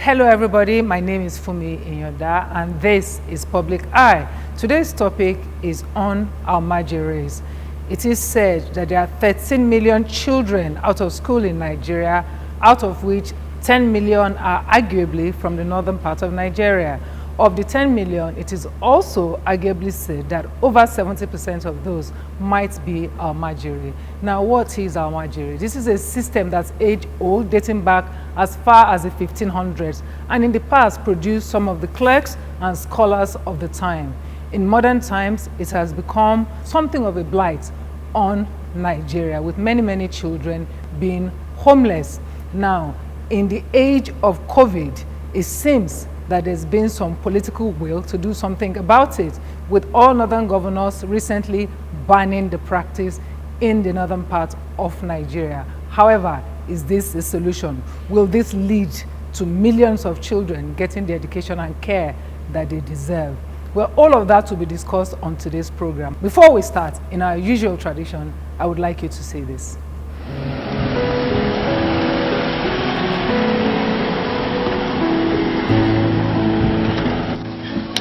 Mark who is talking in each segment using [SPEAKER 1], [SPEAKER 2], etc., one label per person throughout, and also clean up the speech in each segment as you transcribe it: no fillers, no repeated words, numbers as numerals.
[SPEAKER 1] Hello everybody, my name is Fumi Inyoda and this is Public Eye. Today's topic is on Almajiris. It is said that there are 13 million children out of school in Nigeria, out of which 10 million are arguably from the northern part of Nigeria. Of the 10 million, it is also arguably said that over 70% of those might be Almajiri. Now, what is Almajiri? This is a system that's age-old, dating back as far as the 1500s, and in the past produced some of the clerks and scholars of the time. In modern times, it has become something of a blight on Nigeria, with many children being homeless. Now, in the age of COVID, it seems that there's been some political will to do something about it, with all northern governors recently banning the practice in the northern part of Nigeria. However, is this a solution? Will this lead to millions of children getting the education and care that they deserve? Well, all of that will be discussed on today's program. Before we start, in our usual tradition, I would like you to say this.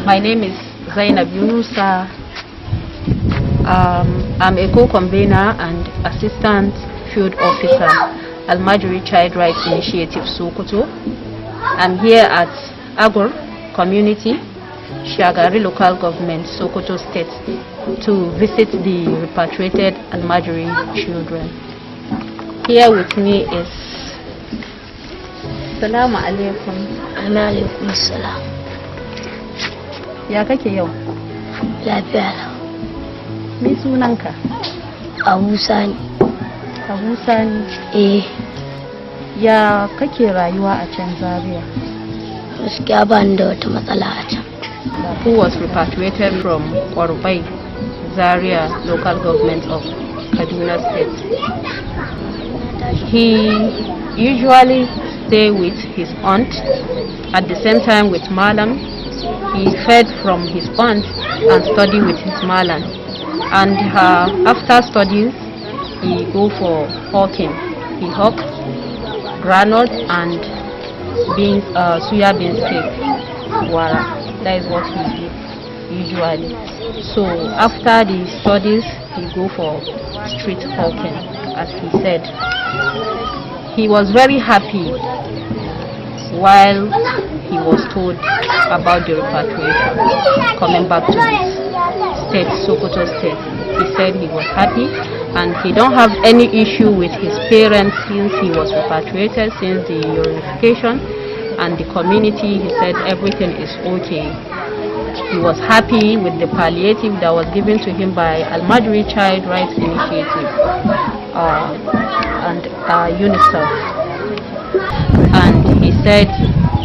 [SPEAKER 2] My name is Zainab Yunusa. I'm a co-convener and assistant field officer, Almajiri Child Rights Initiative Sokoto. I'm here at Agur Community, Shagari Local Government, Sokoto State, to visit the repatriated Almajiri children. Here with me is Salamu alaikum.
[SPEAKER 3] Alaikum salam.
[SPEAKER 2] Ya kake yau?
[SPEAKER 3] Lafiya lau.
[SPEAKER 2] Me sunanka?
[SPEAKER 3] Abu Sani.
[SPEAKER 2] Abu Sani. Ya kake rayuwa a can Zaria?
[SPEAKER 3] Gaskiya ba ni da wata matsala a can.
[SPEAKER 2] Who was repatriated from Kwarubai, Zaria local government of Kaduna State. He usually stay with his aunt, at the same time with Malam. He fed from his aunt and studied with his Malam. And after studies, he go for hawking. He hawk granite and beans, soya beans cake. Wara. That is what he did usually. So after the studies, he go for street hawking, as he said. He was very happy while he was told about the repatriation, coming back to his state, Sokoto State. He said he was happy and he don't have any issue with his parents since he was repatriated, since the unification and the community. He said everything is okay. He was happy with the palliative that was given to him by Almajiri Child Rights Initiative and UNICEF. And he said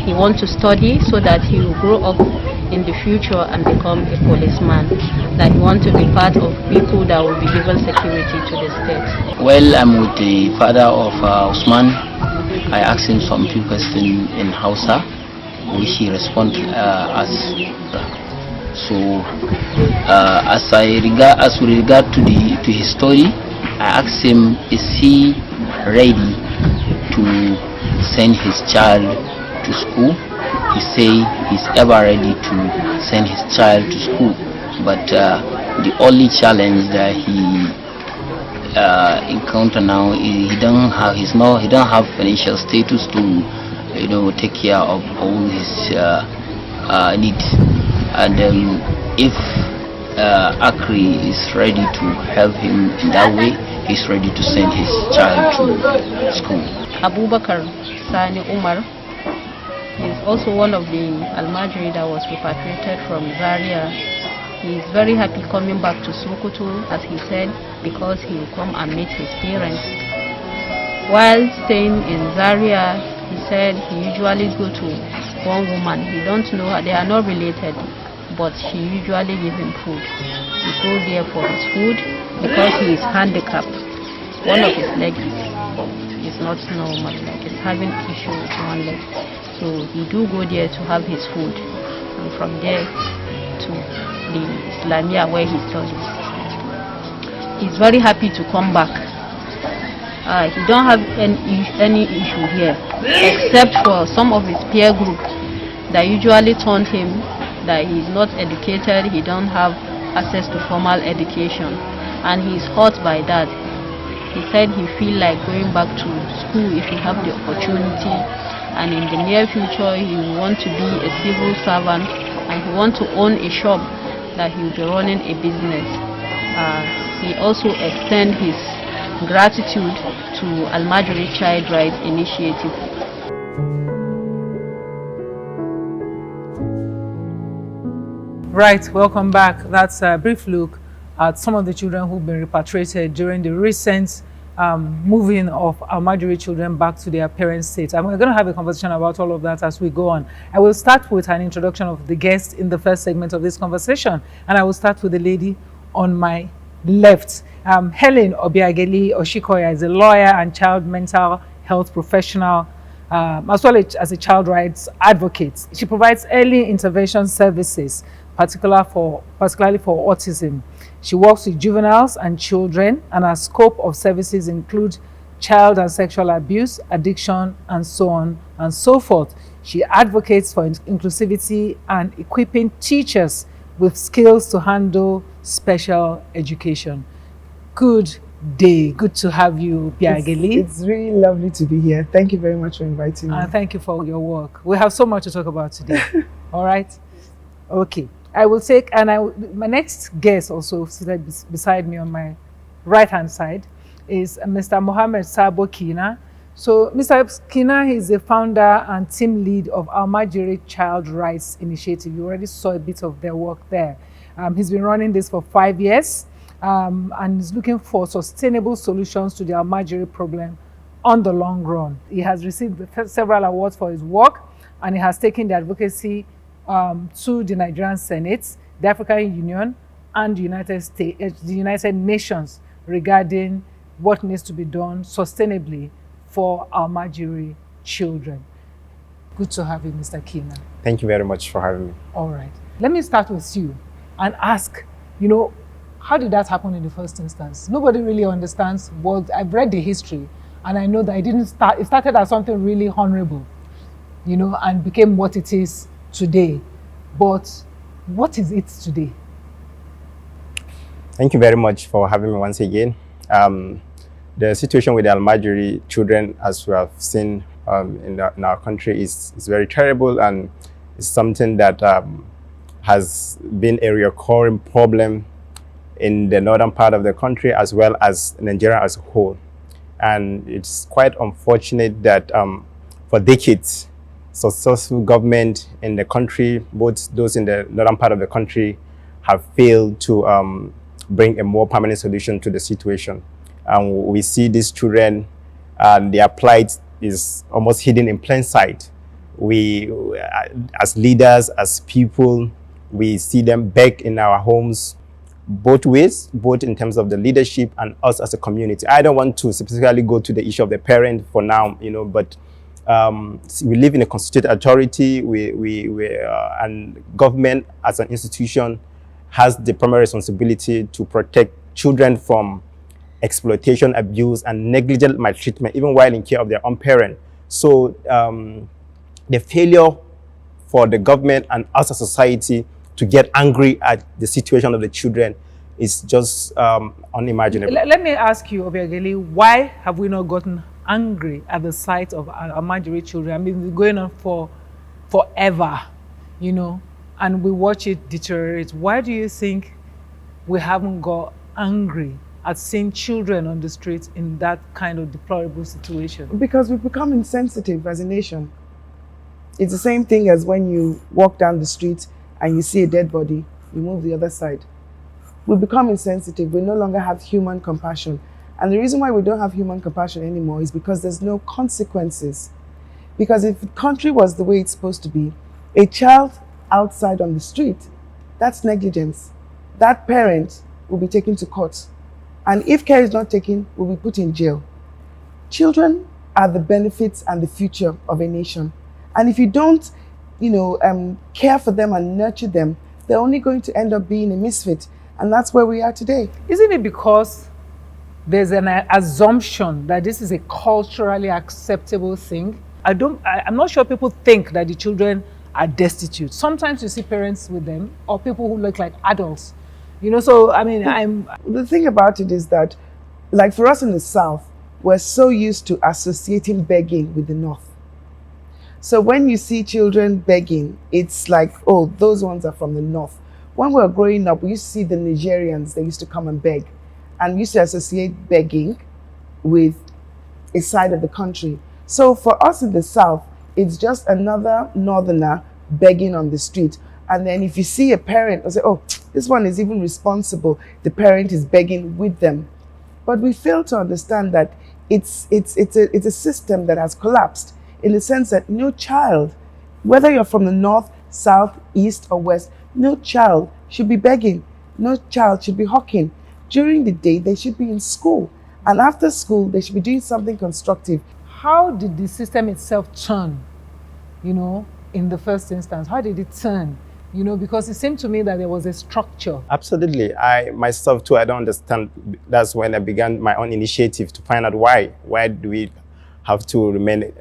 [SPEAKER 2] he wants to study so that he will grow up in the future and become a policeman, that he wants to be part of people that will be given security to the state.
[SPEAKER 4] Well, I'm with the father of Usman. I asked him some few questions in Hausa, which he responded as so. As with regard to his story, I asked him, is he ready to send his child to school? He say he's ever ready to send his child to school, but the only challenge that he encounter now is he don't have financial status to take care of all his needs, and if Akri is ready to help him in that way, he's ready to send his child to school.
[SPEAKER 2] Abubakar Sani Umar is also one of the Almajiri that was repatriated from Zaria. He is very happy coming back to Sokoto, as he said, because he will come and meet his parents. While staying in Zaria, he said he usually go to one woman. He don't know her, they are not related, but she usually gives him food. He go there for his food because he is handicapped. One of his legs is not normal, like he's having issue with one leg. So he do go there to have his food, and from there to the Islamia where he studies. He's very happy to come back. He don't have any issue here, except for some of his peer group that usually taunt him that he's not educated, he don't have access to formal education, and he's hurt by that. He said he feel like going back to school if he have the opportunity, and in the near future he want to be a civil servant, and he want to own a shop that he will be running a business. He also extend his gratitude to Almajiri Child Rights Initiative.
[SPEAKER 1] Right, welcome back. That's a brief look at some of the children who've been repatriated during the recent moving of Almajiri children back to their parent state. And we're going to have a conversation about all of that as we go on. I will start with an introduction of the guest in the first segment of this conversation. And I will start with the lady on my left. Helen Obiageli Oshikoya is a lawyer and child mental health professional, as well as a child rights advocate. She provides early intervention services, particularly for autism. She works with juveniles and children, and her scope of services include child and sexual abuse, addiction, and so on and so forth. She advocates for inclusivity and equipping teachers with skills to handle special education. Good day. Good to have you, Obiageli.
[SPEAKER 5] It's really lovely to be here. Thank you very much for inviting me.
[SPEAKER 1] Thank you for your work. We have so much to talk about today. All right? Okay. I will take, my next guest also seated beside me on my right-hand side is Mr. Mohammed Sabo Kina. So Mr. Kina is the founder and team lead of Almajiri Child Rights Initiative. You already saw a bit of their work there. He's been running this for 5 years and is looking for sustainable solutions to the Almajiri problem on the long run. He has received several awards for his work, and he has taken the advocacy to the Nigerian Senate, the African Union, and the United Nations regarding what needs to be done sustainably for Almajiri children. Good to have you, Mr. Kina.
[SPEAKER 6] Thank you very much for having me.
[SPEAKER 1] All right. Let me start with you and ask, how did that happen in the first instance? Nobody really understands what, I've read the history, and I know that it started as something really honorable, and became what it is today. But what is it today?
[SPEAKER 6] Thank you very much for having me once again. The situation with the Almajiri children, as we have seen in our country, is very terrible, and it's something that has been a recurring problem in the northern part of the country as well as Nigeria as a whole. And it's quite unfortunate that for decades, successful government in the country, both those in the northern part of the country, have failed to bring a more permanent solution to the situation. And we see these children, their plight is almost hidden in plain sight. We, as leaders, as people, we see them back in our homes, both ways, both in terms of the leadership and us as a community. I don't want to specifically go to the issue of the parent for now, but we live in a constituted authority. And government as an institution has the primary responsibility to protect children from exploitation, abuse, and negligent maltreatment, even while in care of their own parent. So the failure for the government and us as a society to get angry at the situation of the children is just unimaginable.
[SPEAKER 1] Let me ask you, Obiageli, why have we not gotten angry at the sight of Almajiri children? I mean, it's going on for forever, and we watch it deteriorate. Why do you think we haven't got angry at seeing children on the streets in that kind of deplorable situation?
[SPEAKER 5] Because we've become insensitive as a nation. It's the same thing as when you walk down the street and you see a dead body, you move the other side. We become insensitive. We no longer have human compassion. And the reason why we don't have human compassion anymore is because there's no consequences. Because if the country was the way it's supposed to be, a child outside on the street, that's negligence. That parent will be taken to court. And if care is not taken, will be put in jail. Children are the benefits and the future of a nation. And if you don't, care for them and nurture them, they're only going to end up being a misfit. And that's where we are today.
[SPEAKER 1] Isn't it because there's an assumption that this is a culturally acceptable thing. I'm not sure people think that the children are destitute. Sometimes you see parents with them or people who look like adults, you know. So I mean,
[SPEAKER 5] the thing about it is that, like for us in the South, we're so used to associating begging with the North. So when you see children begging, it's like, oh, those ones are from the North. When we were growing up, we used to see the Nigerians, they used to come and beg. And we used to associate begging with a side of the country. So for us in the South, it's just another Northerner begging on the street. And then if you see a parent, I say, oh, this one is even responsible. The parent is begging with them. But we fail to understand that it's a system that has collapsed, in the sense that no child, whether you're from the North, South, East, or West, no child should be begging. No child should be hawking. During the day, they should be in school. And after school, they should be doing something constructive.
[SPEAKER 1] How did the system itself turn, you know, in the first instance? How did it turn? You know, because it seemed to me that there was a structure.
[SPEAKER 6] Absolutely. I myself too, I don't understand. That's when I began my own initiative to find out why. Why do we have to remain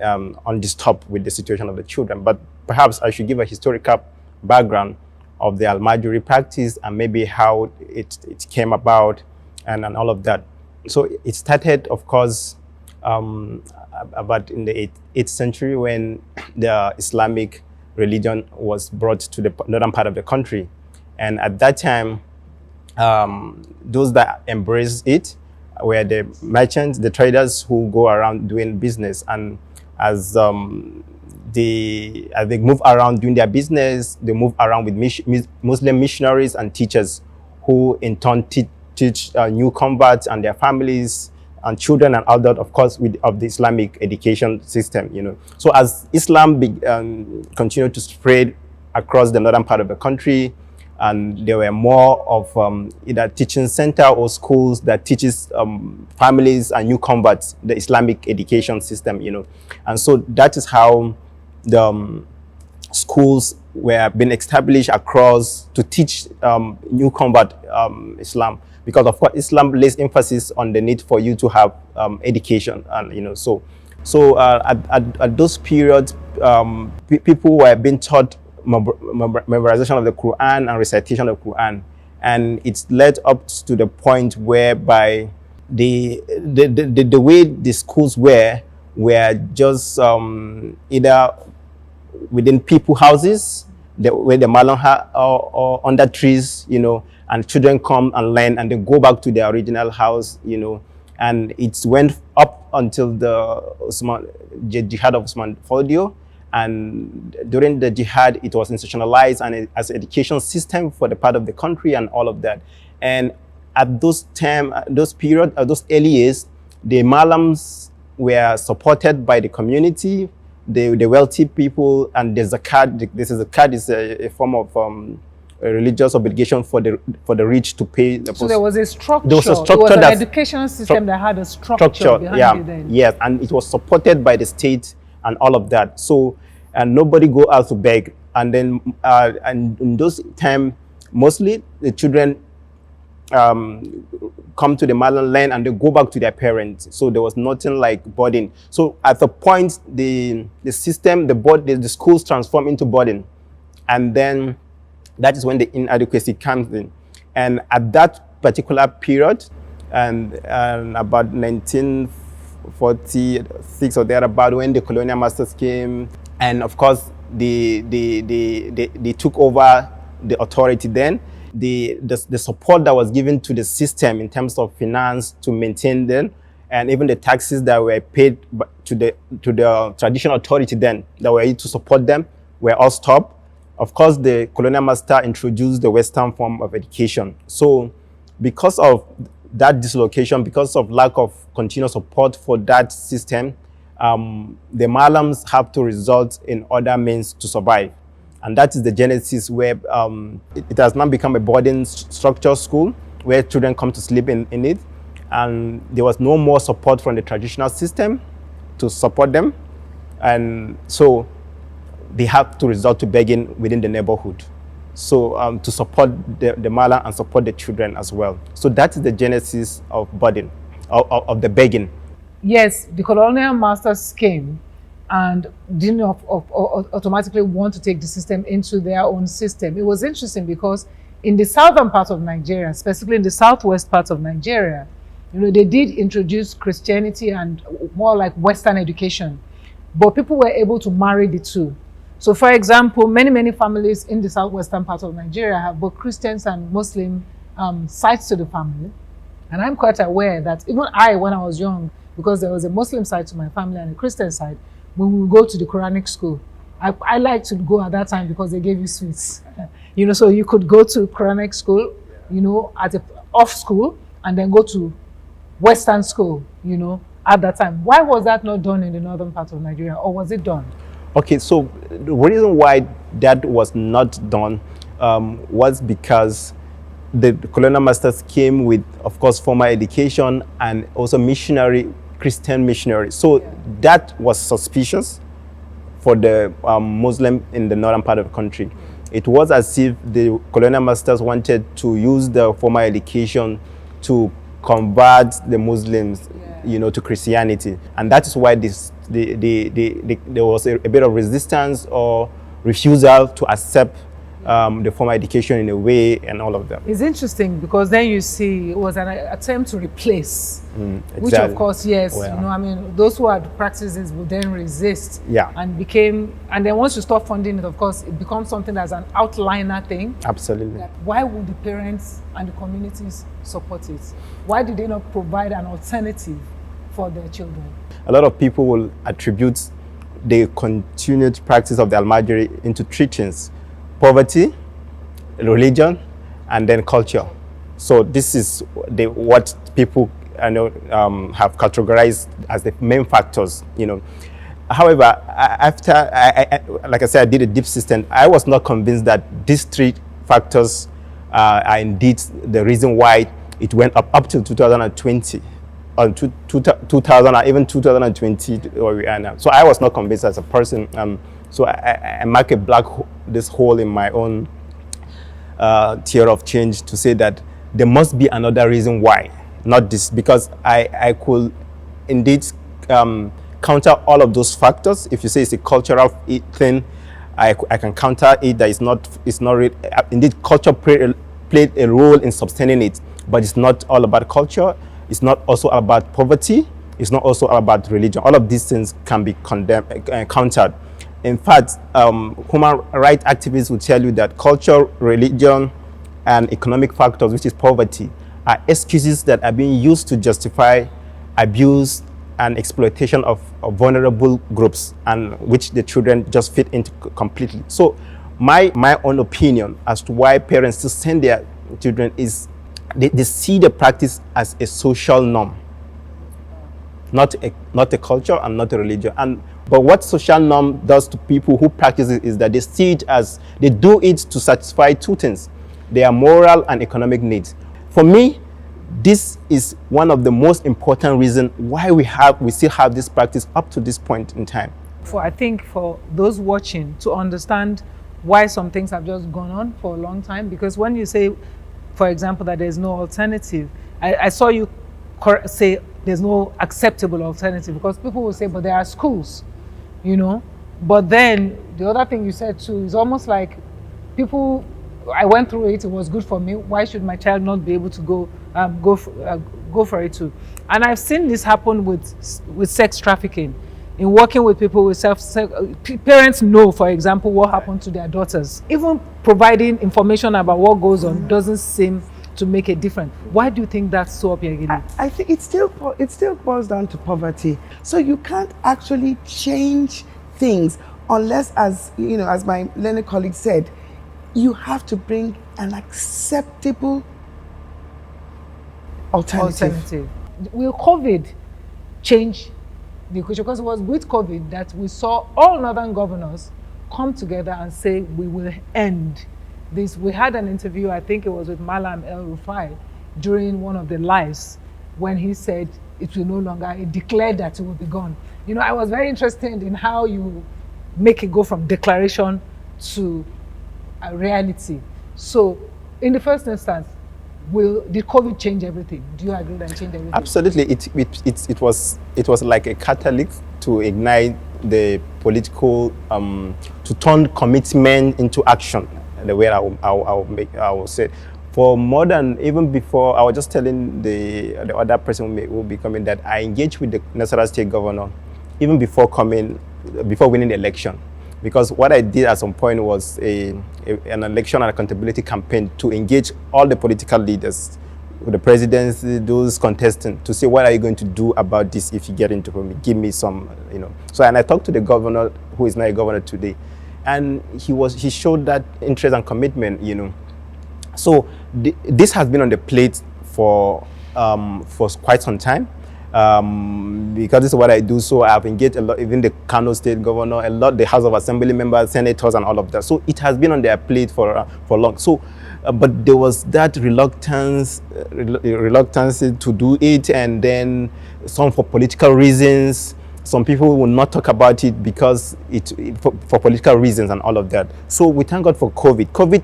[SPEAKER 6] undisturbed with the situation of the children? But perhaps I should give a historical background of the Al-Majuri practice and maybe how it came about and all of that. So it started, of course, about in the 8th century when the Islamic religion was brought to the northern part of the country. And at that time, those that embraced it were the merchants, the traders who go around doing business. And as they move around doing their business, they move around with Muslim missionaries and teachers who in turn teach new converts and their families and children and adults, of course, of the Islamic education system, you know. So as Islam continued to spread across the northern part of the country, and there were more of either teaching center or schools that teaches families and new converts the Islamic education system, you know. And so that is how the schools were being established across to teach new convert Islam, because of course Islam lays emphasis on the need for you to have education, and you know, so at those periods people were being taught memorization of the Quran and recitation of the Quran, and it's led up to the point whereby the way the schools were just either within people houses, where the malonha or under trees, you know, and children come and learn and they go back to their original house, you know. And it went up until the jihad of Usman Fodio, and during the jihad it was institutionalized and as an education system for the part of the country and all of that. And at those early years, the malams were supported by the community, the wealthy people, and the zakat. This is zakat is a form of a religious obligation for the rich to pay.
[SPEAKER 1] So there was a structure.
[SPEAKER 6] There was a structure.
[SPEAKER 1] It was an educational system that had a structure behind it then.
[SPEAKER 6] Yes, and it was supported by the state and all of that. So, and nobody go out to beg. And then, and in those times, mostly the children come to the motherland and they go back to their parents. So there was nothing like boarding. So at the point, the system, the schools transform into boarding, and then that is when the inadequacy comes in. And at that particular period, and about 1946 or thereabout, when the colonial masters came, and of course they took over the authority then. The support that was given to the system in terms of finance to maintain them, and even the taxes that were paid to the traditional authority then that were used to support them were all stopped. Of course, the colonial master introduced the Western form of education. So because of that dislocation, because of lack of continuous support for that system, the malams have to resort in other means to survive. And that is the genesis where it has now become a boarding structure school where children come to sleep in it. And there was no more support from the traditional system to support them. And so they have to resort to begging within the neighborhood. So to support the mala and support the children as well. So that is the genesis of boarding. of the begging.
[SPEAKER 1] Yes, the colonial masters came and didn't automatically want to take the system into their own system. It was interesting because in the southern part of Nigeria, specifically in the southwest part of Nigeria, they did introduce Christianity and more like Western education, but people were able to marry the two. So for example, many families in the southwestern part of Nigeria have both Christians and Muslim sides to the family. And I'm quite aware that even when I was young, because there was a Muslim side to my family and a Christian side, when we would go to the Quranic school, I liked to go at that time because they gave you sweets. So you could go to Quranic school, at off school, and then go to Western school, at that time. Why was that not done in the northern part of Nigeria, or was it done?
[SPEAKER 6] Okay, so the reason why that was not done was because the colonial masters came with, of course, formal education and also Christian missionary. So that was suspicious for the Muslim in the northern part of the country. It was as if the colonial masters wanted to use the formal education to convert the Muslims, to Christianity, and that is why there was a bit of resistance or refusal to accept the formal education in a way, and all of them.
[SPEAKER 1] It's interesting because then you see it was an attempt to replace,
[SPEAKER 6] exactly.
[SPEAKER 1] Which of course, yes,
[SPEAKER 6] Well,
[SPEAKER 1] those who had practices would then resist, and then once you stop funding it, of course, it becomes something that's an outliner thing.
[SPEAKER 6] Absolutely.
[SPEAKER 1] Why would the parents and the communities support it? Why did they not provide an alternative for their children?
[SPEAKER 6] A lot of people will attribute the continued practice of the Almajiri into three things: poverty, religion, and then culture. So this is what people have categorized as the main factors. However, after like I said, I did a deep system. I was not convinced that these three factors are indeed the reason why it went up till 2020. On 2000 or even 2020 where we are now. So I was not convinced as a person. So I mark this hole in my own theory of change to say that there must be another reason why, not this, because I could indeed counter all of those factors. If you say it's a cultural thing, I can counter it that it's not really, indeed culture played a role in sustaining it, but it's not all about culture. It's not also about poverty. It's not also about religion. All of these things can be countered. In fact, human rights activists will tell you that culture, religion, and economic factors, which is poverty, are excuses that are being used to justify abuse and exploitation of vulnerable groups, and which the children just fit into completely. So my own opinion as to why parents still send their children is they see the practice as a social norm, not a culture and not a religion. But what social norm does to people who practice it is that they see it as, they do it to satisfy two things: their moral and economic needs. For me, this is one of the most important reasons why we still have this practice up to this point in time.
[SPEAKER 1] I think for those watching to understand why some things have just gone on for a long time, because when you say, for example, that there's no alternative, I saw you say there's no acceptable alternative, because people will say, but there are schools, But then the other thing you said too is almost like people, I went through it was good for me. Why should my child not be able to go for it too? And I've seen this happen with sex trafficking. In working with people with parents know, for example, what happened to their daughters. Even providing information about what goes on doesn't seem to make a difference. Why do you think that's so, Obiageli?
[SPEAKER 5] I think it still boils down to poverty. So you can't actually change things unless, as my learned colleague said, you have to bring an acceptable alternative.
[SPEAKER 1] Will COVID change the equation? Because it was with COVID that we saw all northern governors come together and say we will end this. We had an interview, I think it was with Malam El-Rufai, during one of the lives, when he said it will no longer, he declared that it will be gone. I was very interested in how you make it go from declaration to a reality. So in the first instance, did COVID change everything? Do you agree that it changed everything?
[SPEAKER 6] Absolutely, it was like a catalyst to ignite the political, to turn commitment into action. The way I will say, for more than even before, I was just telling the other person who will be coming that I engaged with the Nasarawa State Governor even before winning the election, because what I did at some point was an election and accountability campaign to engage all the political leaders, the presidents, those contestants, to say, what are you going to do about this if you get into me? Give me some, So, and I talked to the governor, who is now a governor today, and he showed that interest and commitment, So this has been on the plate for quite some time. Because this is what I do, so I've engaged a lot, even the Kano State Governor, a lot, the House of Assembly members, senators, and all of that. So it has been on their plate for long. So, but there was that reluctance to do it, and then some for political reasons. Some people will not talk about it because for political reasons and all of that. So we thank God for COVID. COVID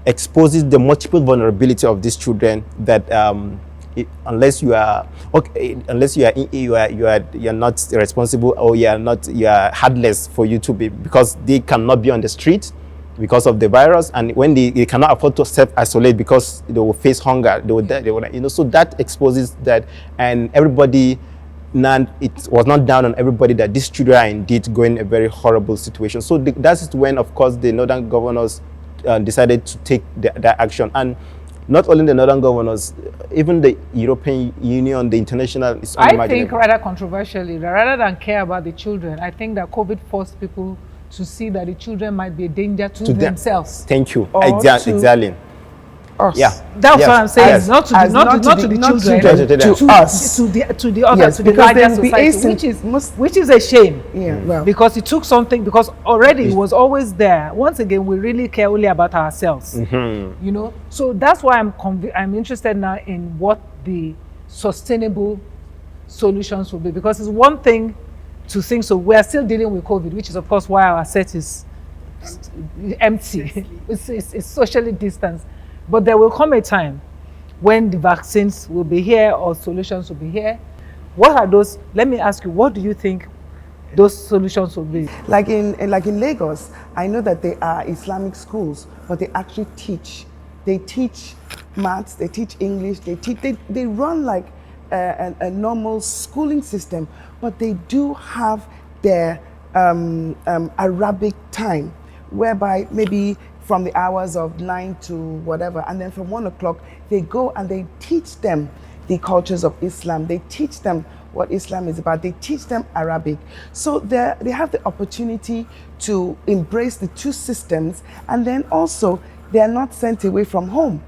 [SPEAKER 6] exposes the multiple vulnerability of these children that. Unless you are not responsible, or you are heartless for you to be, because they cannot be on the street because of the virus, and when they cannot afford to self-isolate because they will face hunger, they will die, so that exposes that, and everybody, it was not down on everybody that these children are indeed going a very horrible situation. So that is when, of course, the northern governors decided to take that action. And not only the northern governors, even the European Union, the international.
[SPEAKER 1] I think rather controversially, rather than care about the children, I think that COVID forced people to see that the children might be a danger to themselves.
[SPEAKER 6] Thank you. Exactly.
[SPEAKER 5] Us.
[SPEAKER 1] Yeah, that's what I'm saying. Yes. Not to the children,
[SPEAKER 5] to us,
[SPEAKER 1] to the others,
[SPEAKER 5] yes,
[SPEAKER 1] to the larger society, which is a shame.
[SPEAKER 5] Yeah, well,
[SPEAKER 1] because it took something. Because already it was always there. Once again, we really care only about ourselves. Mm-hmm. So that's why I'm interested now in what the sustainable solutions will be. Because it's one thing to think so. We are still dealing with COVID, which is of course why our set is empty. It's socially distanced. But there will come a time when the vaccines will be here or solutions will be here. What are those? Let me ask you, what do you think those solutions will be?
[SPEAKER 5] Like in Lagos, I know that there are Islamic schools, but they actually teach. They teach maths, they teach English, they run like a normal schooling system, but they do have their Arabic time, whereby maybe from the hours of 9 to whatever, and then from 1 o'clock, they go and they teach them the cultures of Islam. They teach them what Islam is about. They teach them Arabic. So they have the opportunity to embrace the two systems, and then also they are not sent away from home.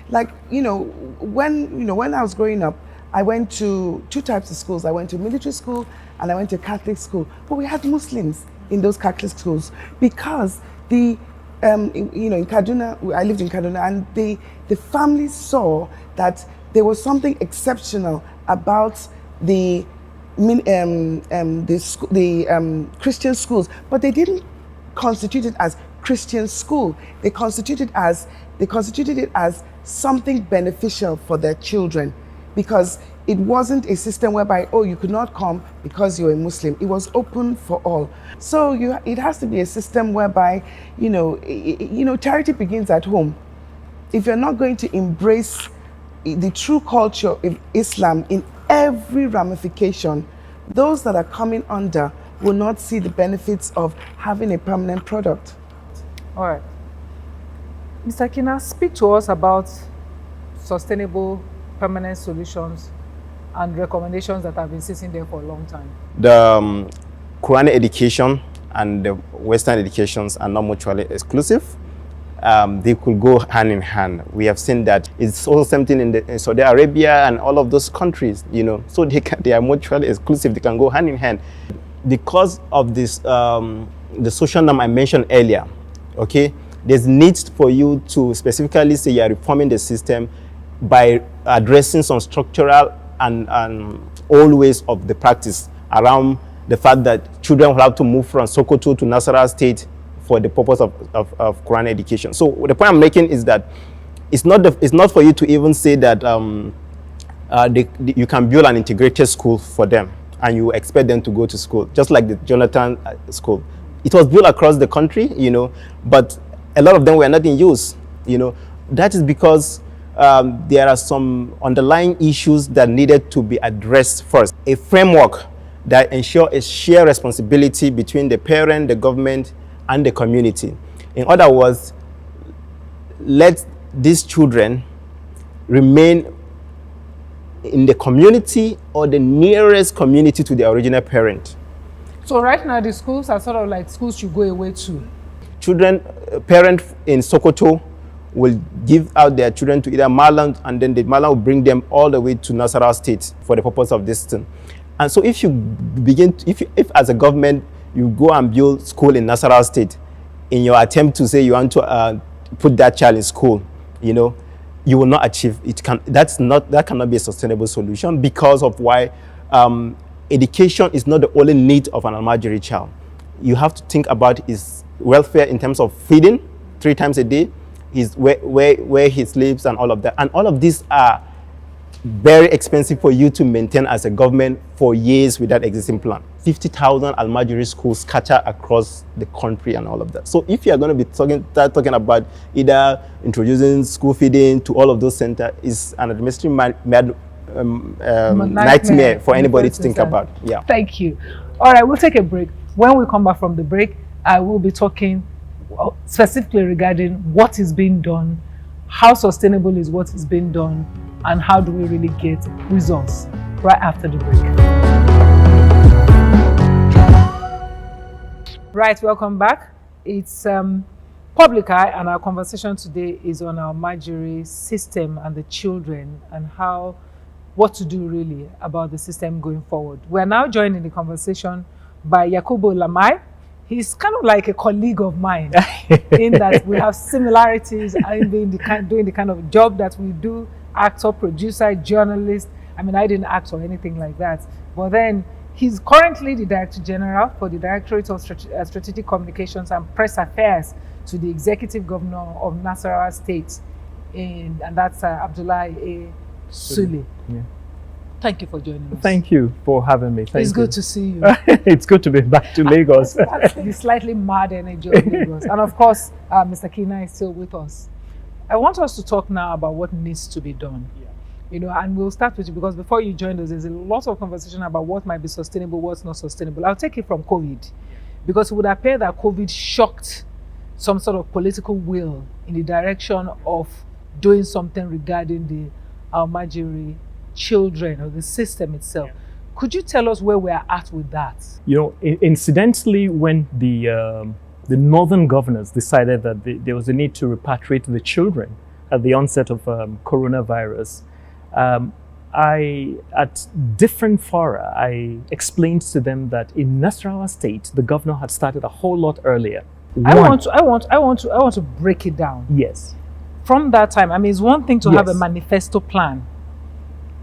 [SPEAKER 5] Like, when I was growing up, I went to two types of schools. I went to military school and I went to Catholic school. But we had Muslims in those Catholic schools because in Kaduna, I lived in Kaduna, and the family saw that there was something exceptional about the Christian schools, but they didn't constitute it as Christian school. They constituted it as something beneficial for their children, because it wasn't a system whereby, you could not come because you're a Muslim. It was open for all. So it has to be a system whereby, charity begins at home. If you're not going to embrace the true culture of Islam in every ramification, those that are coming under will not see the benefits of having a permanent product.
[SPEAKER 1] All right. Mr. Kina, speak to us about sustainable permanent solutions and recommendations that have been sitting there for a long time. The
[SPEAKER 6] Quranic education and the Western educations are not mutually exclusive. They could go hand in hand. We have seen that. It's also something in Saudi Arabia and all of those countries, so they are mutually exclusive. They can go hand in hand. Because of this, the social norm I mentioned earlier, okay, there's needs for you to specifically say you are reforming the system by addressing some structural and old ways of the practice around the fact that children will have to move from Sokoto to Nasarawa State for the purpose of Quran education. So the point I'm making is that it's not for you to even say that you can build an integrated school for them and you expect them to go to school, just like the Jonathan school. It was built across the country, but a lot of them were not in use. That is because there are some underlying issues that needed to be addressed first. A framework that ensures a shared responsibility between the parent, the government, and the community. In other words, let these children remain in the community or the nearest community to the original parent.
[SPEAKER 1] So right now the schools are sort of like schools you go away to.
[SPEAKER 6] Parent in Sokoto will give out their children to either Malang, and then the Malang will bring them all the way to Nasarawa State for the purpose of this thing. And so if you begin, if as a government you go and build school in Nasarawa State, in your attempt to say you want to put that child in school, you will not achieve it. That cannot be a sustainable solution, because of why education is not the only need of an Almajiri child. You have to think about his welfare in terms of feeding 3 times a day, his where he sleeps, and all of that. And all of these are very expensive for you to maintain as a government for years without existing plan. 50,000 Almajiri schools scattered across the country and all of that. So if you are going to be talking about either introducing school feeding to all of those centers, is an administrative nightmare for anybody to think about. Yeah.
[SPEAKER 1] Thank you. All right, we'll take a break. When we come back from the break, I will be talking specifically regarding what is being done, how sustainable is what is being done, and how do we really get results right after the break. Right, welcome back. It's Public Eye, and our conversation today is on our Almajiri system and the children, and what to do really about the system going forward. We're now joined in the conversation by Yakubu Lamai. He's kind of like a colleague of mine in that we have similarities in doing the kind of job that we do. Actor, producer, journalist. I mean, I didn't act or anything like that. But then he's currently the Director General for the Directorate of Strategic Communications and Press Affairs to the Executive Governor of Nasarawa State, and that's Abdullahi A. Sule. Yeah. Thank you for joining us.
[SPEAKER 7] Thank you for having me.
[SPEAKER 1] It's good to see you.
[SPEAKER 7] It's good to be back to Lagos.
[SPEAKER 1] The slightly mad energy of Lagos. And of course, Mr. Kina is still with us. I want us to talk now about what needs to be done. And we'll start with you, because before you joined us, there's a lot of conversation about what might be sustainable, what's not sustainable. I'll take it from COVID, because it would appear that COVID shocked some sort of political will in the direction of doing something regarding the Almajiri children or the system itself. Could you tell us where we're at with that?
[SPEAKER 7] Incidentally, when the northern governors decided that there was a need to repatriate the children at the onset of coronavirus, at different fora, I explained to them that in Nasarawa State, the governor had started a whole lot earlier.
[SPEAKER 1] I want to break it down.
[SPEAKER 7] Yes.
[SPEAKER 1] From that time, I mean, it's one thing to have a manifesto plan.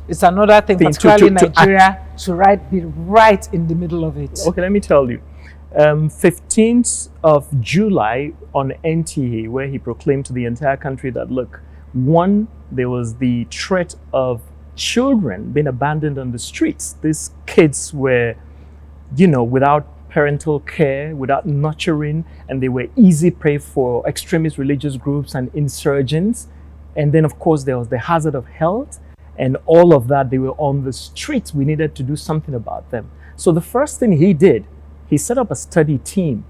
[SPEAKER 1] It's another thing, particularly in Nigeria, to be right in the middle of it.
[SPEAKER 7] Okay, let me tell you. 15th of July on NTA, where he proclaimed to the entire country that, look, one, there was the threat of children being abandoned on the streets. These kids were, without parental care, without nurturing, and they were easy prey for extremist religious groups and insurgents. And then, of course, there was the hazard of health. And all of that, they were on the streets. We needed to do something about them. So the first thing he did, he set up a study team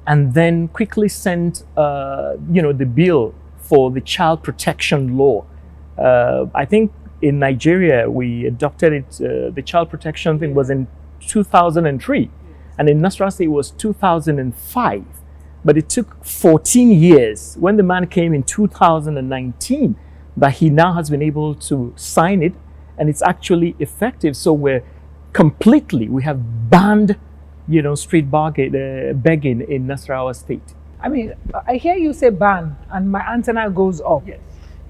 [SPEAKER 7] and then quickly sent, the bill for the child protection law. I think in Nigeria, we adopted it, the child protection thing was in 2003. And in Nasarawa State, it was 2005. But it took 14 years. When the man came in 2019, that he now has been able to sign it, and it's actually effective. So we have banned, street begging in Nasarawa State.
[SPEAKER 1] I mean, I hear you say ban, and my antenna goes up. Yes.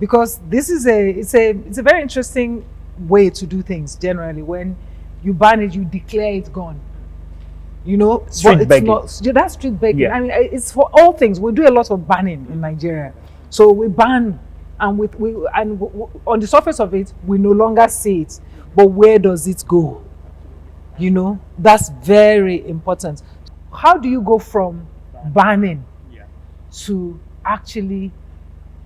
[SPEAKER 1] Because this is it's a very interesting way to do things. Generally, when you ban it, you declare it gone.
[SPEAKER 7] Street begging.
[SPEAKER 1] That's street begging.
[SPEAKER 7] Yeah.
[SPEAKER 1] I mean, it's for all things. We do a lot of banning in Nigeria. So we ban and on the surface of it, we no longer see it. But where does it go? You know, that's very important. How do you go from banning to actually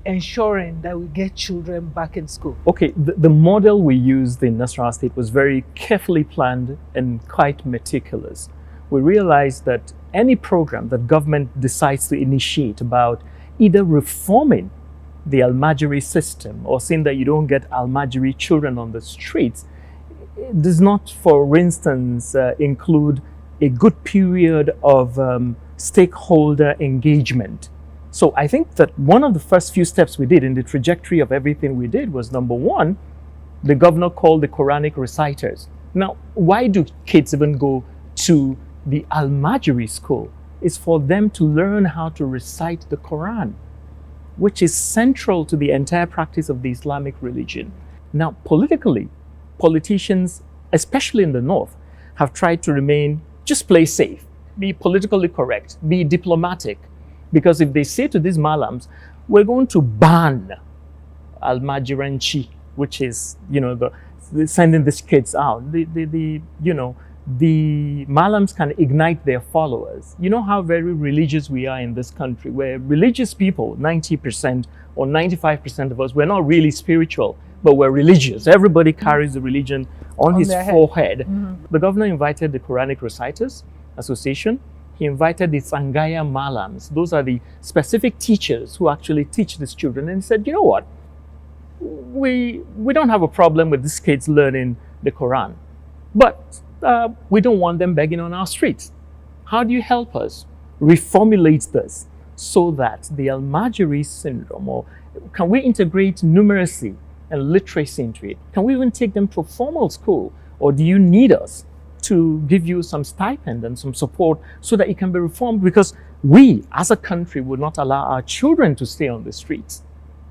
[SPEAKER 1] ensuring that we get children back in school?
[SPEAKER 7] Okay, the model we used in Nasarawa State was very carefully planned and quite meticulous. We realized that any program that government decides to initiate about either reforming the Almajiri system or saying that you don't get Almajiri children on the streets, it does not, for instance, include a good period of stakeholder engagement. So I think that one of the first few steps we did in the trajectory of everything we did was, number one, the governor called the Quranic reciters. Now, why do kids even go to the Almajiri school? It's for them to learn how to recite the Quran, which is central to the entire practice of the Islamic religion. Now, politically, politicians, especially in the North, have tried to just play safe, be politically correct, be diplomatic. Because if they say to these malams, we're going to ban Almajiranchi, which is, the sending these kids out, the malams can ignite their followers. You know how very religious we are in this country, where religious people, 90% or 95% of us, we're not really spiritual, but we're religious. Everybody carries the religion on his forehead. The governor invited the Quranic Reciters Association. He invited the Sangaya Malams. Those are the specific teachers who actually teach these children. And he said, you know what? We don't have a problem with these kids learning the Quran, but we don't want them begging on our streets. How do you help us reformulate this so that the Almajiri syndrome, or can we integrate numeracy and literacy into it? Can we even take them to a formal school? Or do you need us to give you some stipend and some support so that it can be reformed? Because we, as a country, would not allow our children to stay on the streets.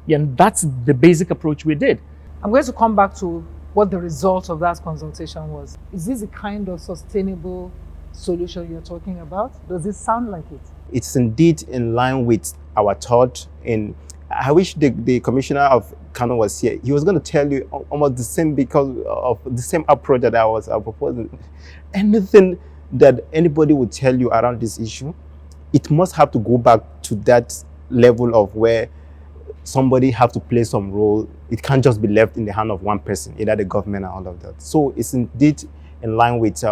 [SPEAKER 7] And that's the basic approach we did.
[SPEAKER 1] I'm going to come back to what the result of that consultation was. Is this the kind of sustainable solution you're talking about? Does it sound like it?
[SPEAKER 6] It's indeed in line with our thought. I wish the commissioner of Kano was here. He was going to tell you almost the same, because of the same approach that I was proposing. Anything that anybody would tell you around this issue, it must have to go back to that level of where somebody have to play some role. It can't just be left in the hand of one person, either the government and all of that. So it's indeed in line with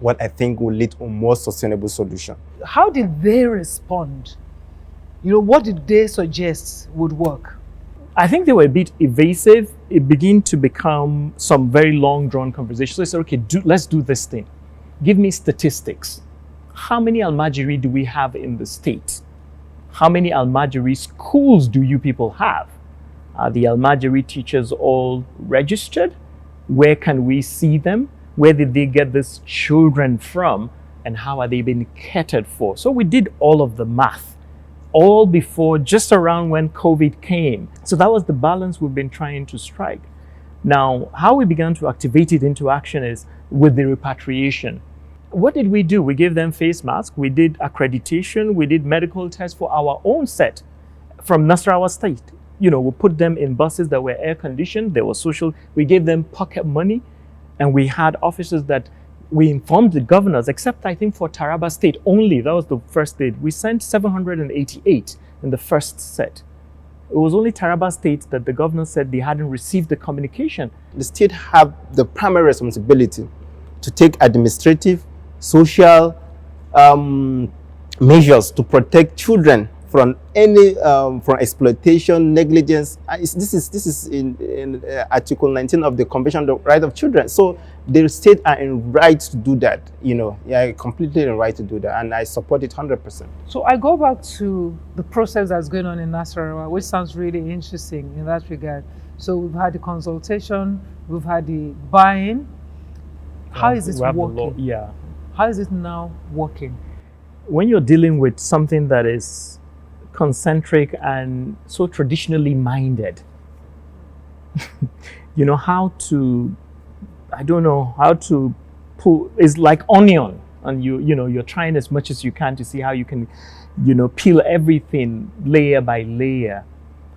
[SPEAKER 6] what I think will lead to a more sustainable solution.
[SPEAKER 1] How did they respond? What did they suggest would work?
[SPEAKER 7] I think they were a bit evasive. It began to become some very long drawn conversation. So I said, okay, let's do this thing. Give me statistics. How many Almajiri do we have in the state? How many Almajiri schools do you people have? Are the Almajiri teachers all registered? Where can we see them? Where did they get these children from? And how are they being catered for? So we did all of the math, all before, just around when COVID came. So that was the balance we've been trying to strike. Now, how we began to activate it into action is with the repatriation. What did we do? We gave them face masks, we did accreditation, we did medical tests for our own set from Nasarawa State. We put them in buses that were air conditioned, they were social, we gave them pocket money, and we had officers that we informed the governors, except I think for Taraba State only, that was the first state. We sent 788 in the first set. It was only Taraba State that the governor said they hadn't received the communication.
[SPEAKER 6] The state have the primary responsibility to take administrative, social measures to protect children from any from exploitation, negligence. This is in Article 19 of the Convention on the Right of Children. So the state are in right to do that. Completely in right to do that, and I support it 100%.
[SPEAKER 1] So I go back to the process that's going on in Nasarawa, which sounds really interesting in that regard. So we've had the consultation, we've had the buy-in. How is this working? How is it now working?
[SPEAKER 7] When you're dealing with something that is concentric and so traditionally minded, how to pull, is like onion, and you're trying as much as you can to see how you can peel everything layer by layer.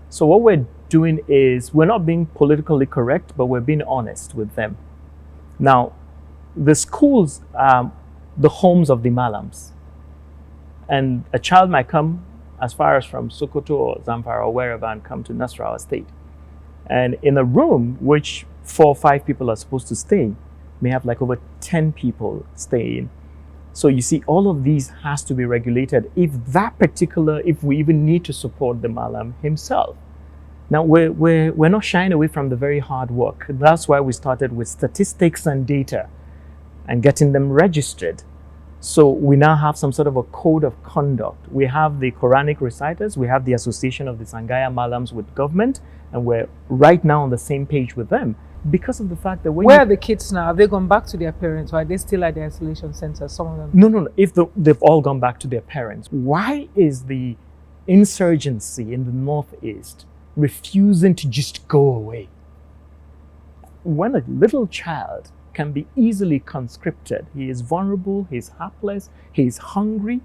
[SPEAKER 7] So what we're doing is we're not being politically correct, but we're being honest with them. Now, the schools are the homes of the Malams. And a child might come as far as from Sokoto or Zamfara or wherever and come to Nasarawa State. And in a room which 4 or 5 people are supposed to stay, may have like over 10 people staying. So you see, all of these has to be regulated if we even need to support the Malam himself. Now, we're not shying away from the very hard work. That's why we started with statistics and data and getting them registered. So we now have some sort of a code of conduct. We have the Quranic reciters, we have the Association of the Sangaya Malams with government, and we're right now on the same page with them because of the fact that
[SPEAKER 1] where are the kids now? Have they gone back to their parents, or are they still at the isolation center? Some of them.
[SPEAKER 7] No. If they've all gone back to their parents, why is the insurgency in the Northeast refusing to just go away? When a little child can be easily conscripted, he is vulnerable, he's helpless, he's hungry,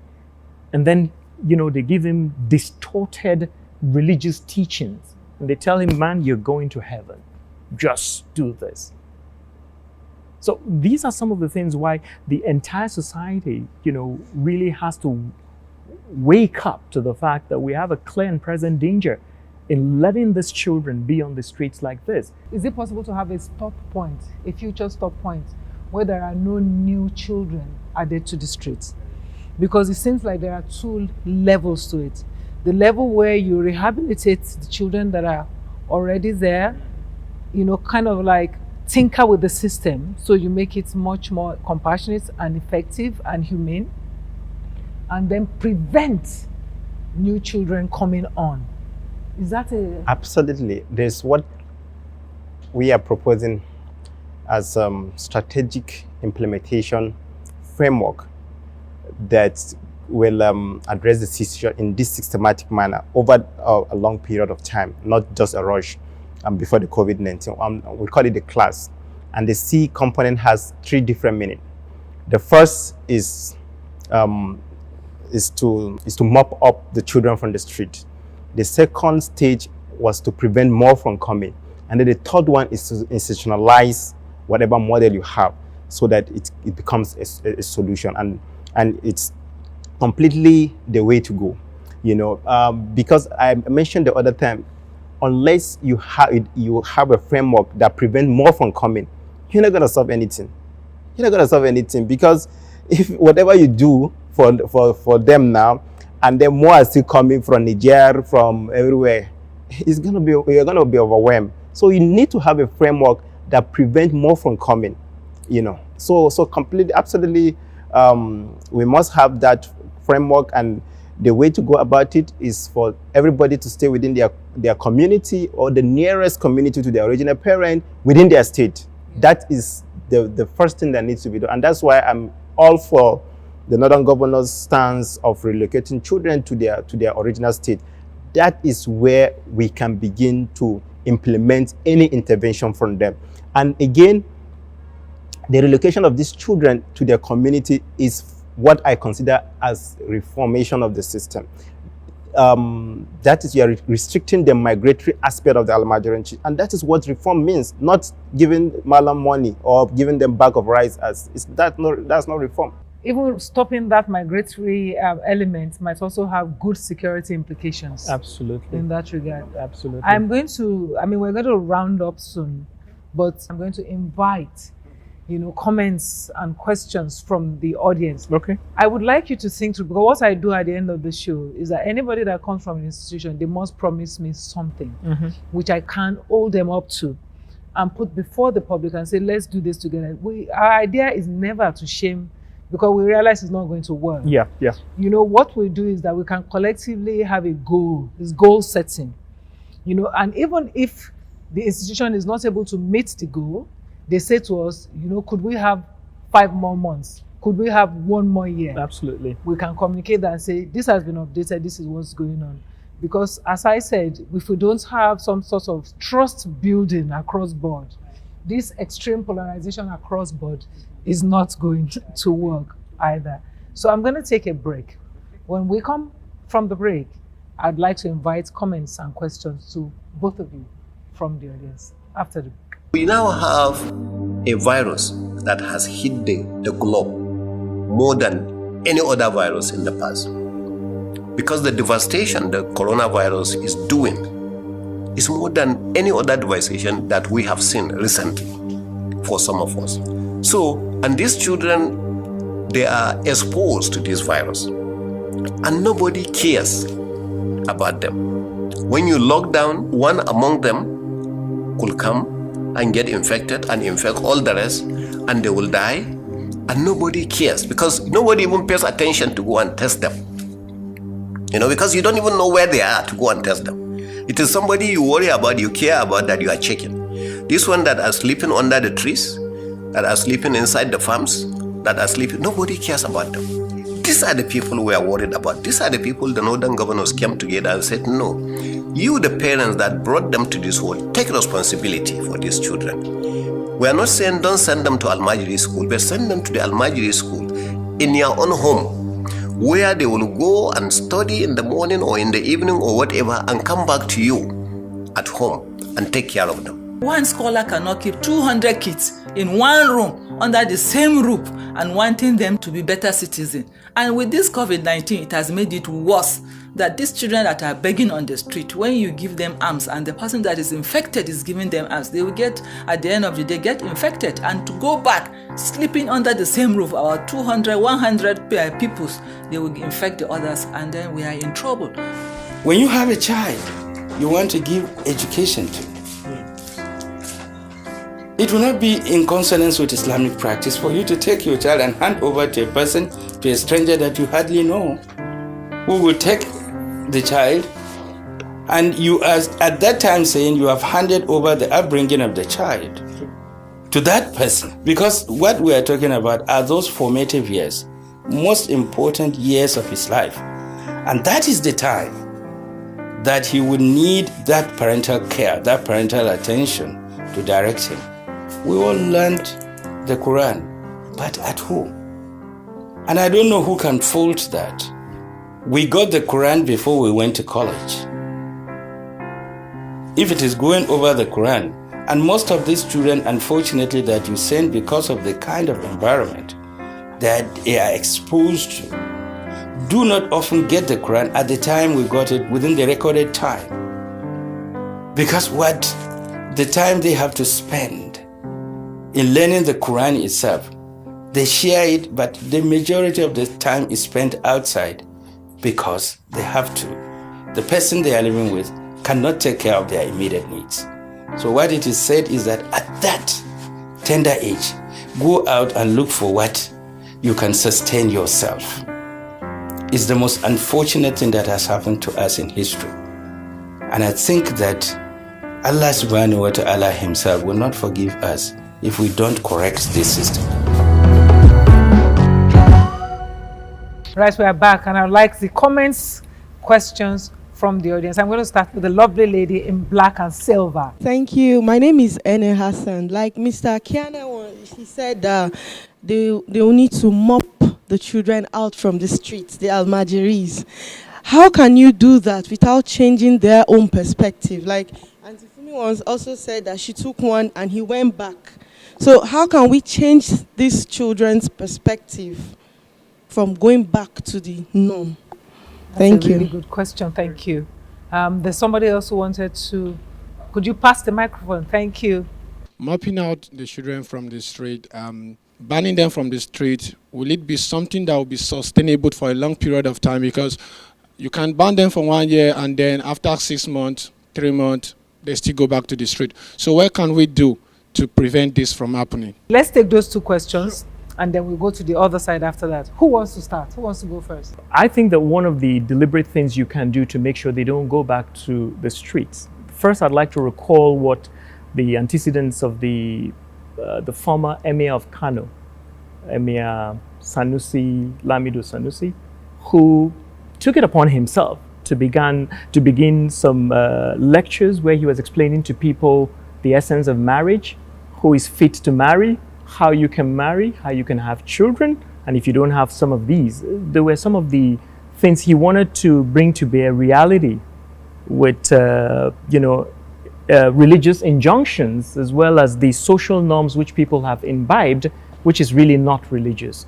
[SPEAKER 7] and then they give him distorted religious teachings, and they tell him, man, you're going to heaven, just do this. So these are some of the things why the entire society really has to wake up to the fact that we have a clear and present danger in letting these children be on the streets like this.
[SPEAKER 1] Is it possible to have a stop point, a future stop point, where there are no new children added to the streets? Because it seems like there are 2 levels to it. The level where you rehabilitate the children that are already there, kind of like tinker with the system, so you make it much more compassionate and effective and humane, and then prevent new children coming on. Is that a...
[SPEAKER 6] Absolutely. There's what we are proposing as strategic implementation framework that will address the situation in this systematic manner over a long period of time, not just a rush before the COVID-19. We call it the class. And the C component has 3 different meanings. The first is to mop up the children from the street. The second stage was to prevent more from coming. And then the third one is to institutionalize whatever model you have so that it becomes a solution. And it's completely the way to go. Because I mentioned the other time, unless you have a framework that prevents more from coming, you're not going to solve anything. You're not going to solve anything, because if whatever you do for them now, and then more are still coming from Niger, from everywhere, you're going to be overwhelmed. So you need to have a framework that prevents more from coming, So completely, absolutely, we must have that framework, and the way to go about it is for everybody to stay within their community or the nearest community to their original parent within their state. That is the first thing that needs to be done. And that's why I'm all for the Northern Governor's stance of relocating children to their original state. That is where we can begin to implement any intervention from them. And again, the relocation of these children to their community is what I consider as reformation of the system. That is, you are restricting the migratory aspect of the Almajiranchi, and that is what reform means, not giving Malam money or giving them bag of rice. That's not reform.
[SPEAKER 1] Even stopping that migratory element might also have good security implications.
[SPEAKER 7] Absolutely.
[SPEAKER 1] In that regard.
[SPEAKER 7] Absolutely.
[SPEAKER 1] We're going to round up soon, but I'm going to invite, comments and questions from the audience.
[SPEAKER 7] Okay.
[SPEAKER 1] I would like you to think through, because what I do at the end of the show is that anybody that comes from an institution, they must promise me something, which I can hold them up to and put before the public and say, let's do this together. Our idea is never to shame, because we realize it's not going to work.
[SPEAKER 7] Yeah.
[SPEAKER 1] What we do is that we can collectively have a goal, this goal setting, and even if the institution is not able to meet the goal, they say to us, could we have 5 more months? Could we have 1 more year?
[SPEAKER 7] Absolutely.
[SPEAKER 1] We can communicate that and say, this has been updated, this is what's going on. Because as I said, if we don't have some sort of trust building across board, this extreme polarization across board is not going to work either. So I'm going to take a break. When we come from the break, I'd like to invite comments and questions to both of you from the audience after the break.
[SPEAKER 8] We now have a virus that has hit the globe more than any other virus in the past. Because the devastation the coronavirus is doing is more than any other devastation that we have seen recently for some of us. So, and these children, they are exposed to this virus and nobody cares about them. When you lock down, one among them could come and get infected and infect all the rest, and they will die, and nobody cares because nobody even pays attention to go and test them. Because you don't even know where they are to go and test them. It is somebody you worry about, you care about, that you are checking. This one that are sleeping under the trees, that are sleeping inside the farms, that are sleeping, nobody cares about them. These are the people we are worried about. These are the people the northern governors came together and said, no, you, the parents that brought them to this world, take responsibility for these children. We are not saying don't send them to Al-Majri school, but send them to the Al-Majri school in your own home, where they will go and study in the morning or in the evening or whatever and come back to you at home and take care of them.
[SPEAKER 9] One scholar cannot keep 200 kids in one room under the same roof and wanting them to be better citizens. And with this COVID-19, it has made it worse that these children that are begging on the street, when you give them arms and the person that is infected is giving them arms, they will get, at the end of the day, get infected. And to go back, sleeping under the same roof, about 200, 100 people, they will infect the others, and then we are in trouble.
[SPEAKER 10] When you have a child, you want to give education to. It will not be in consonance with Islamic practice for you to take your child and hand over to a person, to a stranger that you hardly know, who will take the child, and you are at that time saying you have handed over the upbringing of the child to that person. Because what we are talking about are those formative years, most important years of his life. And that is the time that he would need that parental care, that parental attention to direct him. We all learned the Quran, but at home. And I don't know who can fault that. We got the Quran before we went to college. If it is going over the Quran, and most of these children, unfortunately, that you send because of the kind of environment that they are exposed to, do not often get the Quran at the time we got it within the recorded time. Because the time they have to spend in learning the Quran itself, they share it, but the majority of the time is spent outside because they have to. The person they are living with cannot take care of their immediate needs. So what it is said is that at that tender age, go out and look for what you can sustain yourself. It's the most unfortunate thing that has happened to us in history. And I think that Allah subhanahu wa ta'ala himself will not forgive us if we don't correct this system.
[SPEAKER 1] Right, we are back, and I'd like the comments, questions from the audience. I'm going to start with the lovely lady in black and silver.
[SPEAKER 11] Thank you. My name is Ene Hassan. Like Mr. Kiana, he said they will need to mop the children out from the streets, the Almajiris. How can you do that without changing their own perspective? Like Auntie Fumi once also said that she took one and he went back. So how can we change these children's perspective from going back to the norm? Thank you.
[SPEAKER 1] That's a really good question. Thank you. There's somebody else who wanted to. Could you pass the microphone? Thank you.
[SPEAKER 12] Mopping out the children from the street, banning them from the street, will it be something that will be sustainable for a long period of time? Because you can ban them for 1 year and then after 6 months, 3 months, they still go back to the street. So what can we do to prevent this from happening?
[SPEAKER 1] Let's take those two questions and then we'll go to the other side after that. Who wants to start? Who wants to go first?
[SPEAKER 7] I think that one of the deliberate things you can do to make sure they don't go back to the streets. First, I'd like to recall what the antecedents of the former Emir of Kano, Emir Sanusi, Lamido Sanusi, who took it upon himself to begin some lectures where he was explaining to people the essence of marriage, who is fit to marry, how you can marry, how you can have children, and if you don't have some of these. There were some of the things he wanted to bring to bear reality with, religious injunctions as well as the social norms which people have imbibed, which is really not religious.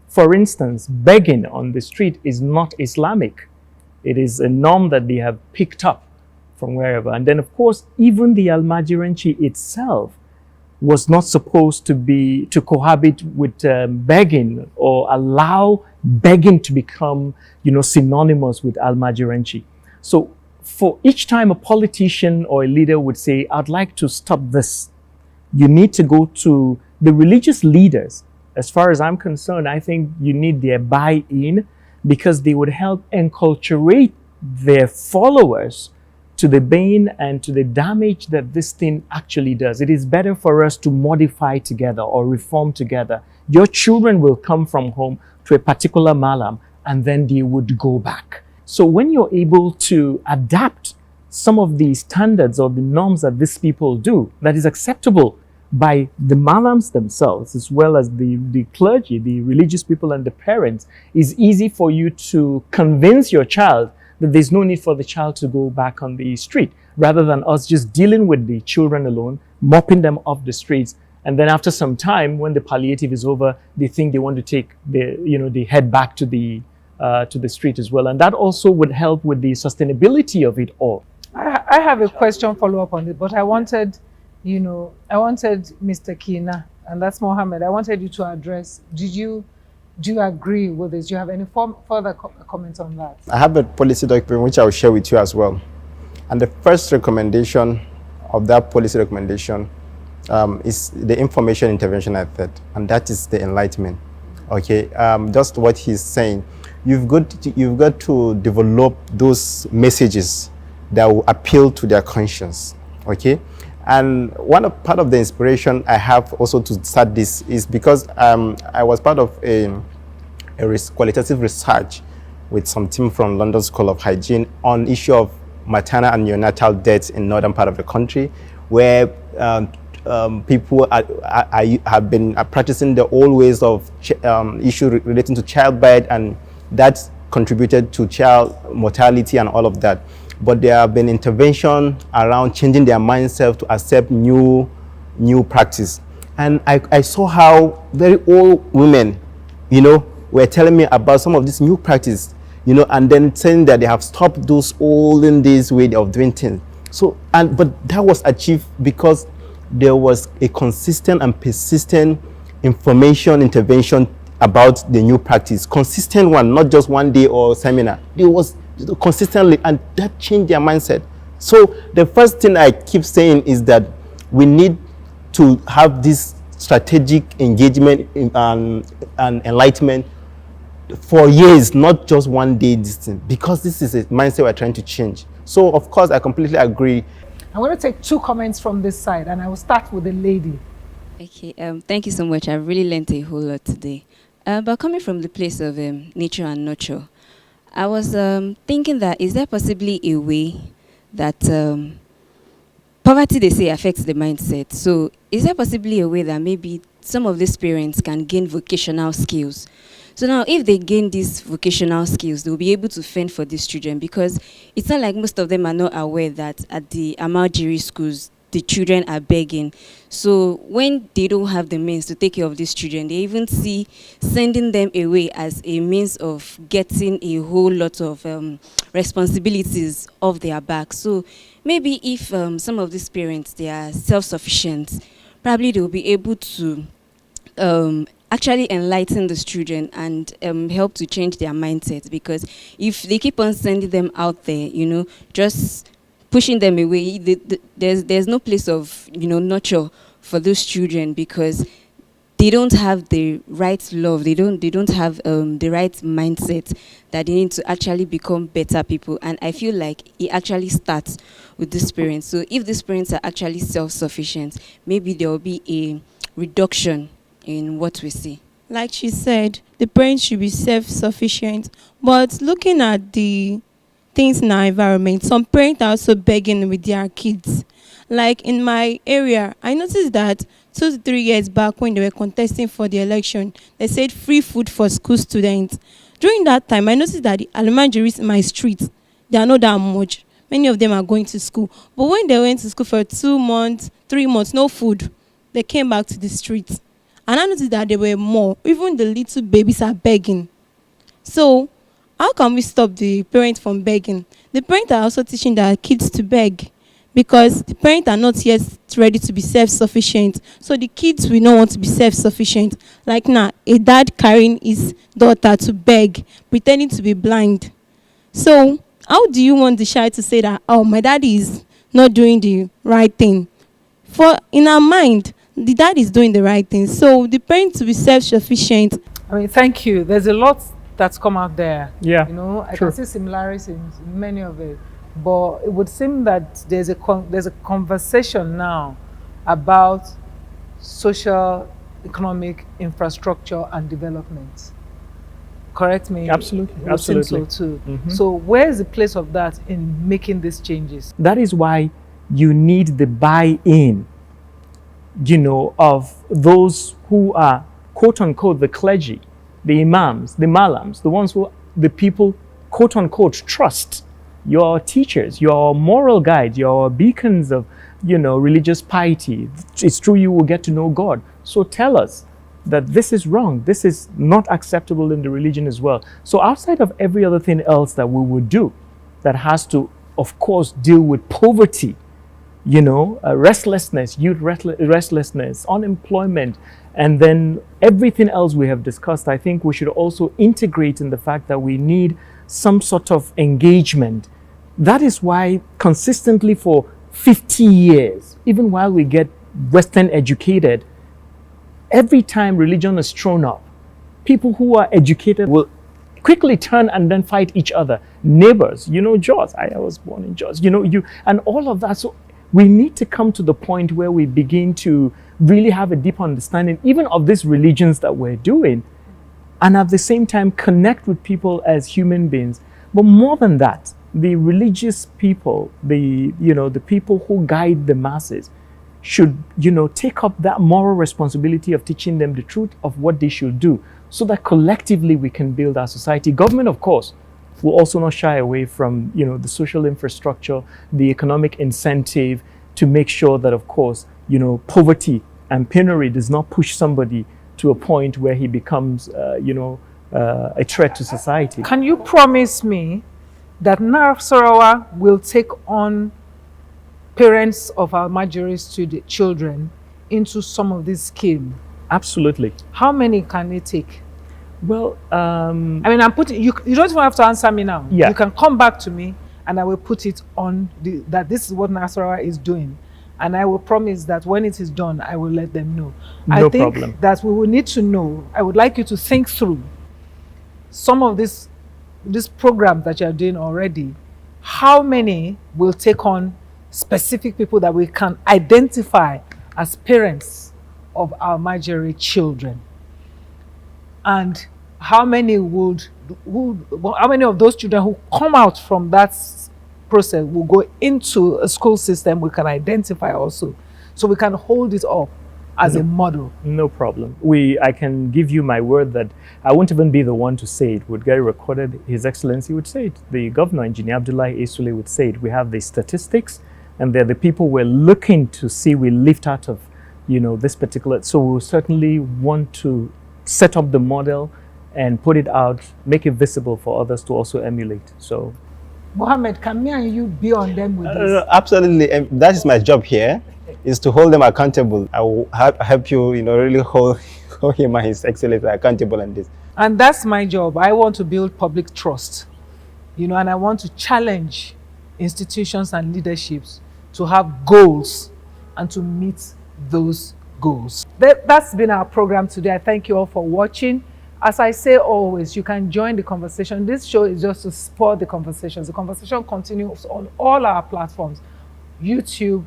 [SPEAKER 7] For instance, begging on the street is not Islamic. It is a norm that they have picked up from wherever. And then, of course, even the Almajiranchi itself was not supposed to cohabit with begging or allow begging to become, synonymous with Almajiranchi. So for each time a politician or a leader would say, I'd like to stop this, you need to go to the religious leaders. As far as I'm concerned, I think you need their buy-in, because they would help enculturate their followers to the bane and to the damage that this thing actually does. It is better for us to modify together or reform together. Your children will come from home to a particular malam and then they would go back. So when you're able to adapt some of the standards or the norms that these people do, that is acceptable by the malams themselves, as well as the clergy, the religious people and the parents, is easy for you to convince your child that there's no need for the child to go back on the street, rather than us just dealing with the children alone, mopping them off the streets. And then after some time, when the palliative is over, they think they want to take they head back to the street as well. And that also would help with the sustainability of it all.
[SPEAKER 1] I have a question follow-up on it, but I wanted Mr. Kina, and that's Mohammed. I wanted you to address, do you agree with this? Do you have any further comments on that?
[SPEAKER 6] I have a policy document which I will share with you as well. And the first recommendation of that policy recommendation is the information intervention method, and that is the enlightenment. Okay, just what he's saying. You've got to develop those messages that will appeal to their conscience. Okay. And part of the inspiration I have also to start this is because I was part of a qualitative research with some team from London School of Hygiene on issue of maternal and neonatal deaths in northern part of the country, where people have been practicing the old ways of issue relating to childbirth, and that contributed to child mortality and all of that. But there have been intervention around changing their mindset to accept new practice. And I saw how very old women, were telling me about some of this new practice, and then saying that they have stopped those olden days way of doing things. But that was achieved because there was a consistent and persistent information intervention about the new practice. Consistent one, not just one day or seminar. It was consistently, and that changed their mindset. So the first thing I keep saying is that we need to have this strategic engagement and enlightenment for years, not just one day distance, because this is a mindset we're trying to change. So of course I completely agree.
[SPEAKER 1] I'm going to take 2 comments from this side, and I will start with the lady.
[SPEAKER 13] Okay, thank you so much. I've really learned a whole lot today. But coming from the place of nature and nurture, I was thinking that is there possibly a way that poverty, they say, affects the mindset. So is there possibly a way that maybe some of these parents can gain vocational skills? So now if they gain these vocational skills, they'll be able to fend for these children, because it's not like most of them are not aware that at the Almajiri schools, the children are begging. So when they don't have the means to take care of these children, they even see sending them away as a means of getting a whole lot of responsibilities off their back. So maybe if some of these parents, they are self-sufficient, probably they'll be able to actually enlighten these children and help to change their mindset. Because if they keep on sending them out there, just pushing them away, there's no place of nurture for those children, because they don't have the right love, they don't have the right mindset that they need to actually become better people. And I feel like it actually starts with these parents. So if these parents are actually self-sufficient, maybe there will be a reduction in what we see.
[SPEAKER 11] Like she said, the parents should be self-sufficient, but looking at the things in our environment, some parents are also begging with their kids. Like in my area, I noticed that 2 to 3 years back when they were contesting for the election, they said free food for school students. During that time, I noticed that the Almajiris in my street, they are not that much. Many of them are going to school. But when they went to school for 2 months, 3 months, no food, they came back to the streets. And I noticed that there were more. Even the little babies are begging. So how can we stop the parents from begging? The parents are also teaching their kids to beg because the parents are not yet ready to be self-sufficient. So the kids will not want to be self-sufficient. Like now, a dad carrying his daughter to beg, pretending to be blind. So how do you want the child to say that, oh, my daddy is not doing the right thing? For in our mind, the dad is doing the right thing. So the parents to be self-sufficient.
[SPEAKER 1] I mean, thank you. There's a lot that's come out there.
[SPEAKER 7] Yeah,
[SPEAKER 1] you know, I
[SPEAKER 7] true.
[SPEAKER 1] can see similarities in many of it, but it would seem that there's a conversation now about social, economic infrastructure and development. Correct me.
[SPEAKER 7] Absolutely,
[SPEAKER 1] It would seem
[SPEAKER 7] absolutely.
[SPEAKER 1] so too.
[SPEAKER 7] Mhm.
[SPEAKER 1] So where is the place of that in making these changes?
[SPEAKER 7] That is why you need the buy-in, you know, of those who are, quote unquote, the clergy, the imams, the malams, the ones who the people, quote unquote, trust. Your teachers, your moral guides, your beacons of, you know, religious piety. It's true you will get to know God. So tell us that this is wrong. This is not acceptable in the religion as well. So outside of every other thing else that we would do that has to, of course, deal with poverty, you know, restlessness, youth restlessness, unemployment, and then everything else we have discussed, I think we should also integrate in the fact that we need some sort of engagement. That is why consistently for 50 years, even while we get Western educated, every time religion is thrown up, people who are educated will quickly turn and then fight each other. Neighbors, you know, Jos, I was born in Jos, you know, and all of that. So we need to come to the point where we begin to really have a deep understanding even of these religions that we're doing, and at the same time connect with people as human beings. But more than that, the religious people, the people who guide the masses should, you know, take up that moral responsibility of teaching them the truth of what they should do, so that collectively we can build our society. Government, of course, will also not shy away from, you know, the social infrastructure, the economic incentive to make sure that, of course, you know, poverty and penury does not push somebody to a point where he becomes, a threat to society.
[SPEAKER 1] Can you promise me that Nasarawa will take on parents of Almajiri student children into some of this scheme?
[SPEAKER 7] Absolutely.
[SPEAKER 1] How many can it take?
[SPEAKER 7] Well,
[SPEAKER 1] I mean, I'm putting you don't even have to answer me now.
[SPEAKER 7] Yeah.
[SPEAKER 1] You can come back to me and I will put it on that this is what Nasarawa is doing. And I will promise that when it is done, I will let them know.
[SPEAKER 7] No
[SPEAKER 1] I think
[SPEAKER 7] problem.
[SPEAKER 1] that we will need to know. I would like you to think through some of this program that you are doing already. How many will take on specific people that we can identify as parents of our Almajiri children? And how many how many of those children who come out from that process will go into a school system we can identify also, so we can hold it up as a model?
[SPEAKER 7] No problem. I can give you my word that I won't even be the one to say it. Would get it recorded. His Excellency would say it. The Governor, Engineer Abdullahi Esule, would say it. We have the statistics, and they're the people we're looking to see we lift out of, you know, this particular. So we'll certainly want to set up the model and put it out, make it visible for others to also emulate. So,
[SPEAKER 1] Mohammed, can me and you be on them with this?
[SPEAKER 6] Absolutely. That is my job here, is to hold them accountable. I will help you, you know, really hold him and His Excellency accountable on this.
[SPEAKER 1] And that's my job. I want to build public trust, you know, and I want to challenge institutions and leaderships to have goals and to meet those goals. That's been our program today. I thank you all for watching. As I say always, you can join the conversation. This show is just to support the conversations. The conversation continues on all our platforms, YouTube,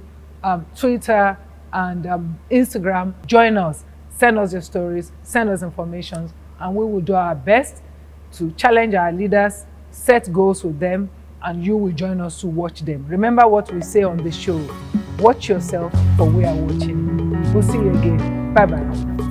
[SPEAKER 1] Twitter, and Instagram. Join us, send us your stories, send us information, and we will do our best to challenge our leaders, set goals with them, and you will join us to watch them. Remember what we say on the show: watch yourself, for we are watching. We'll see you again. Bye-bye.